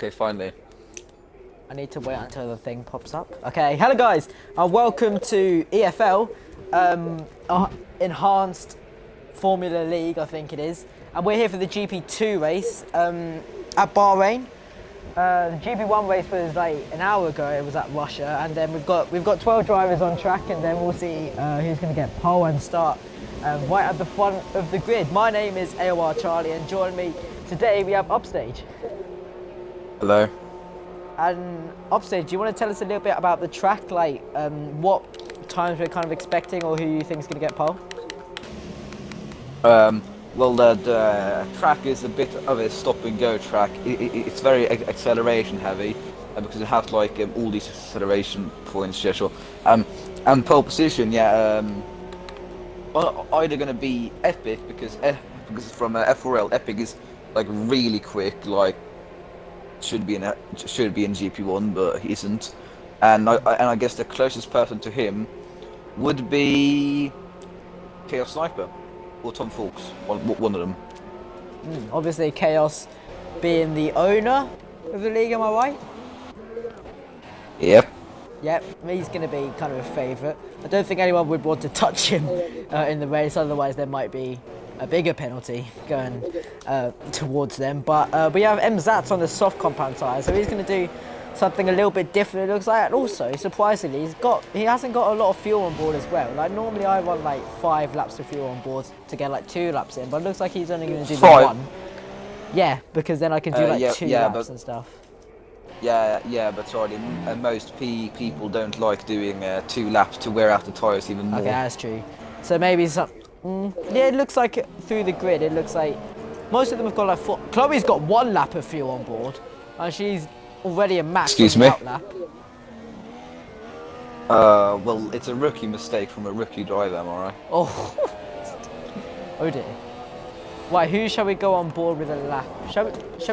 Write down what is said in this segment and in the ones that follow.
Okay, finally. I need to wait until the thing pops up. Okay, hello guys, and welcome to EFL, Enhanced Formula League, I think it is. And we're here for the GP2 race at Bahrain. The GP1 race was like an hour ago. It was at Russia, and then we've got 12 drivers on track, and then we'll see who's going to get pole and start right at the front of the grid. My name is AOR Charlie, and joining me today we have Upstage. Hello. And Upstage, do you want to tell us a little bit about the track, like what times we're kind of expecting, or who you think is going to get pole? Well, the track is a bit of a stop-and-go track. It's very acceleration heavy because it has like all these acceleration points. Yeah, sure. And pole position, yeah. Either gonna be Epic because from F4L, Epic is like really quick, like should be in GP1, but he isn't. And I guess the closest person to him would be Chaos Sniper or Tom Fawkes, one of them. Obviously, Chaos being the owner of the league, am I right? Yep. Yep, he's going to be kind of a favourite. I don't think anyone would want to touch him in the race, otherwise there might be a bigger penalty going towards them. But we have MZATS on the soft compound tyre, so he's going to do something a little bit different, it looks like. And also, surprisingly, he hasn't got a lot of fuel on board as well. Like normally I run like 5 laps of fuel on board to get like 2 laps in, but it looks like he's only going to do the 1. Yeah, because then I can do like 2 laps and stuff. Yeah, but sorry, most people don't like doing 2 laps to wear out the tyres even more. Okay, that's true. So maybe some... yeah, it looks like through the grid, it looks like most of them have got like 4... Chloe's got 1 lap of fuel on board, and she's already a max. Excuse me? Out lap. Well, it's a rookie mistake from a rookie driver, am I right? Oh. Oh dear. Right, who shall we go on board with a lap? Shall we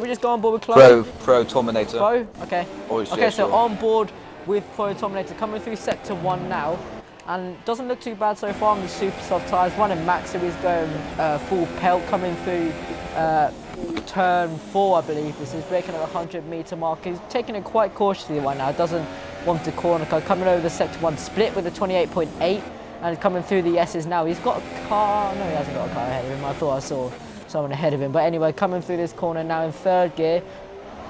just go on board with Chloe? Pro Tominator. Pro? Okay. Okay, so on board with Pro Tominator, coming through sector 1 now. And doesn't look too bad so far on the super soft tyres. Running max, so he's going full pelt, coming through turn 4, I believe. This is breaking at the 100-metre mark. He's taking it quite cautiously right now. Doesn't want to corner car. Coming over the sector 1 split with a 28.8. And coming through the S's now. He's got a car. No, he hasn't got a car ahead of him. I thought I saw someone ahead of him. But anyway, coming through this corner now in 3rd gear.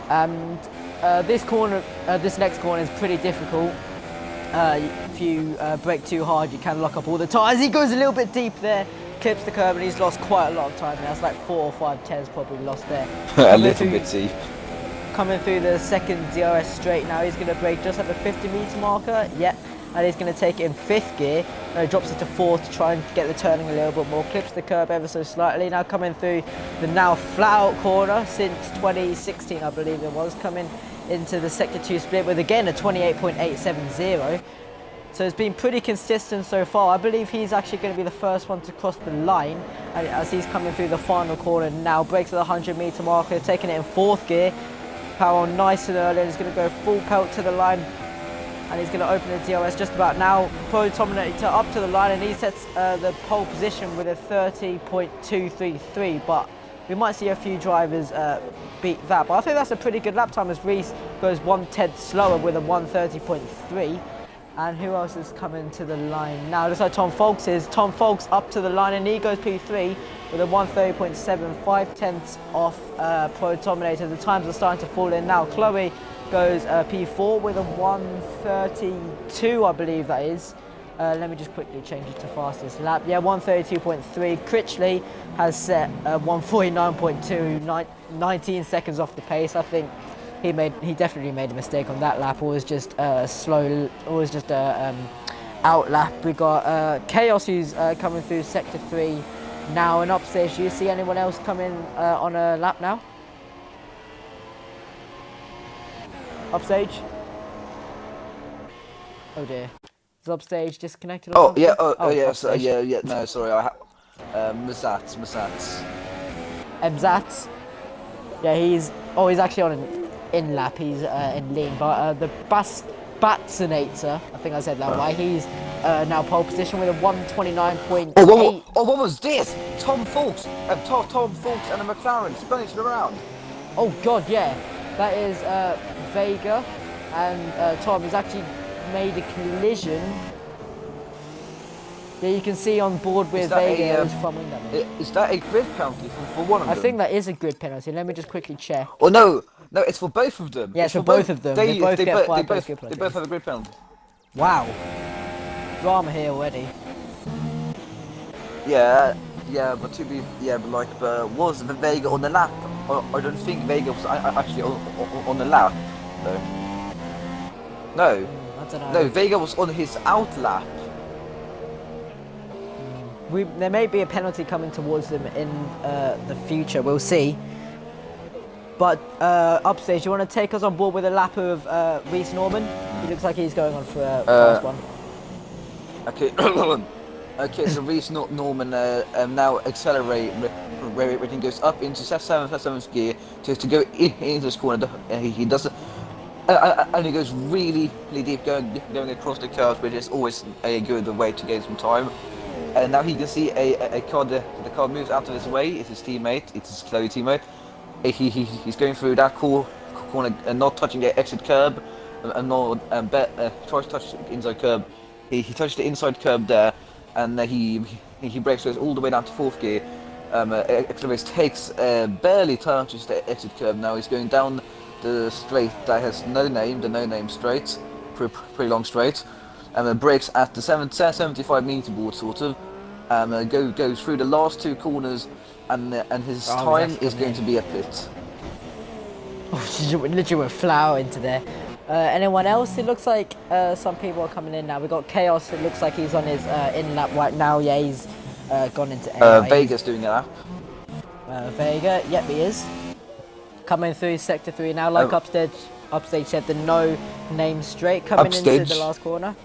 And this next corner is pretty difficult. If you brake too hard, you can lock up all the tyres. He goes a little bit deep there, clips the curb, and he's lost quite a lot of time. That's like 4 or 5 tenths probably lost there. A little bit deep. Coming through the second DRS straight now, he's going to brake just at the 50-metre marker. Yep. And he's going to take it in 5th gear. Drops it to 4th to try and get the turning a little bit more. Clips the curb ever so slightly. Now coming through the now flat-out corner since 2016, I believe it was, coming into the sector 2 split with again a 28.870. So it's been pretty consistent so far. I believe he's actually going to be the first one to cross the line, and as he's coming through the final corner now, brakes at the 100-metre marker, taking it in 4th gear. Power on nice and early, and he's going to go full pelt to the line, and he's going to open the DRS just about now. Pro Tominator up to the line, and he sets the pole position with a 30.233, but we might see a few drivers beat that. But I think that's a pretty good lap time as Reese goes 1/10 slower with a 1:30.3. And who else is coming to the line now? Looks like Tom Fawkes is. Tom Fawkes up to the line, and he goes P3 with a 1:30.7, 5 tenths off Pro Tominator. The times are starting to fall in now. Chloe goes P4 with a 1:32, I believe that is. Let me just quickly change it to fastest lap. Yeah, 1:32.3. Critchley has set 1:49.2, 19 seconds off the pace. I think he definitely made a mistake on that lap, or was just slow, or was just out lap. We got Chaos who's coming through sector 3 now, and Upstage. Do you see anyone else coming on a lap now? Upstage? Oh dear. Is Upstage disconnected? Oh yeah, yeah, no, sorry, Mazats. MZATS? Yeah, he's actually on an in lap, he's in lean, but the Batsinator, I think I said that right, he's now pole position with a 1:29.8. Oh, what was this? Tom Fawkes and a McLaren spinning it around. Oh god, yeah. That is Vega, and Tom has actually made a collision. Yeah, you can see on board with Vega is from England. Is that a grid penalty for one of them? I think that is a grid penalty. Let me just quickly check. Oh no, it's for both of them. Yeah, it's for both of them. They both get 5 grid penalties. They both have a grid penalty. Wow. Drama here already. Yeah, but was the Vega on the lap? I don't think Vega was actually on the lap, though. No. I don't know. No, Vega was on his out lap. There may be a penalty coming towards them in the future. We'll see. But upstage, you want to take us on board with a lap of Reese Norman? He looks like he's going on for a fast one. Okay. Okay, so Reese Norman now accelerate rating goes up into 7th gear to go into this corner. He does it, and he goes really deep, going across the curve, which is always a good way to gain some time. And now he can see a car. The car moves out of his way. It's his teammate. It's his Chloe teammate. He's going through that corner and not touching the exit curb, and not tries to touch the inside curb. He touched the inside curb there. And he brakes, goes all the way down to 4th gear. Accelerates, takes barely touches the exit curve. Now he's going down the straight that has no name, the no name straight, pretty long straight. And brakes at the 75 meter board sort of. Goes through the last 2 corners, and his time is going to be a pit. Oh, she literally went flower into there. Anyone else? It looks like some people are coming in now. We've got Chaos. It looks like he's on his in lap right now. Yeah, he's gone into Vega's doing a lap. Vega, yep, he is. Coming through sector 3 now, like Upstage said, the no name straight coming into the last corner.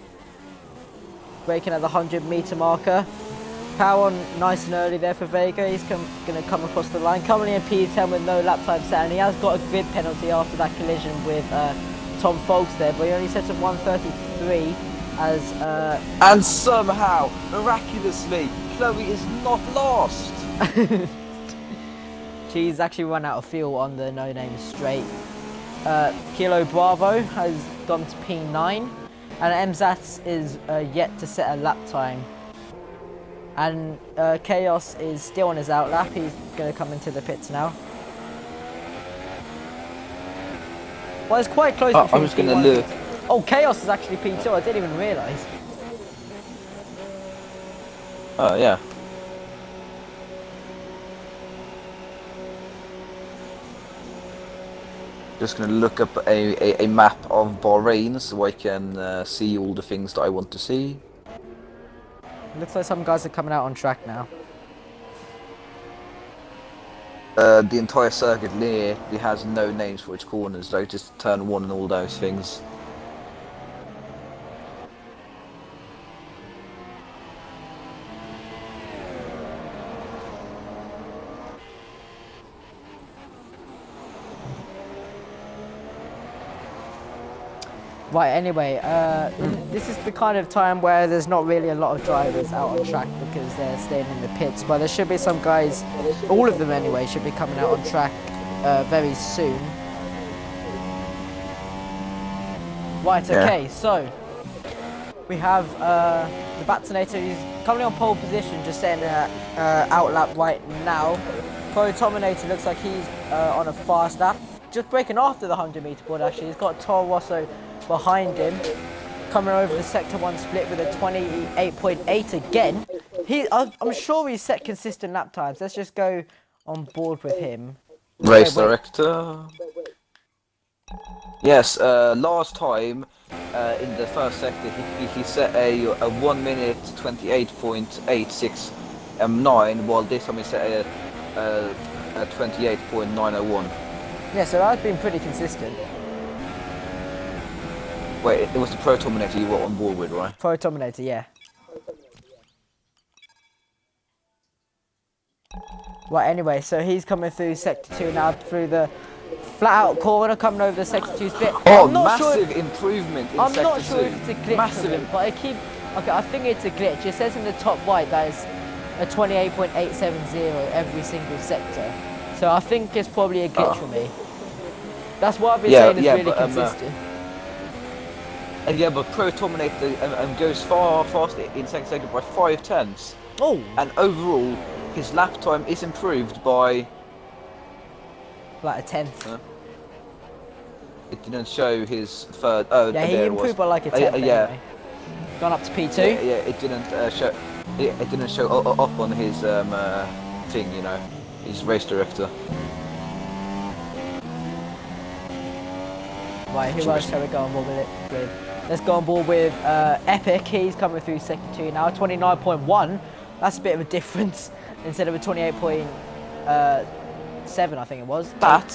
Braking at the 100 meter marker. Power on nice and early there for Vega. He's going to come across the line. Currently in P10 with no lap time set, and he has got a grid penalty after that collision with Tom Folks there, but he only set at 133 as and somehow, miraculously, Chloe is not lost. She's actually run out of fuel on the no name straight. Kilo Bravo has gone to P9, and MZATS is yet to set a lap time. And Chaos is still on his out lap. He's going to come into the pits now. Well, it's quite close between I'm just going to look. Oh, Chaos is actually P2. I didn't even realise. Oh, yeah. Just going to look up a map of Bahrain so I can see all the things that I want to see. Looks like some guys are coming out on track now. The entire circuit literally has no names for its corners, though, just turn 1 and all those things. Right, anyway, this is the kind of time where there's not really a lot of drivers out on track because they're staying in the pits, but there should be some guys, all of them anyway, should be coming out on track very soon. Right, okay, so we have the Battinator, who's currently on pole position, just setting an out lap right now. Protominator looks like he's on a fast lap, just breaking after the 100 meter board actually. He's got Toro Rosso behind him, coming over the sector 1 split with a 28.8 again. I'm sure he's set consistent lap times. Let's just go on board with him. Race director. Yes, last time in the first sector he set a 1 minute 28.869, while this time he set a 28.901. Yeah, so that's been pretty consistent. Wait, it was the Protominator you were on board with, right? Protominator, yeah. Right, anyway, so he's coming through sector 2 now, through the flat out corner, coming over the sector 2 split. Oh, massive improvement in sector 2. I'm not sure if it's a glitch, massive, but I think it's a glitch. It says in the top right that it's a 28.870 every single sector. So I think it's probably a glitch for me. That's what I've been Yeah, saying is yeah, really but, consistent. Yeah, but Pro Dominator goes far faster in second second by 5/10, Oh, and overall his lap time is improved by. like a tenth. It didn't show his third. Oh, Yeah, he there it improved was. by like a tenth Yeah, anyway. Gone up to P2. yeah, it didn't show. It didn't show up on his thing, you know, his race director. Right, who else shall we go on board with? Let's go on board with Epic. He's coming through second 2 now, 29.1. That's a bit of a difference instead of a 28.7, I think it was. But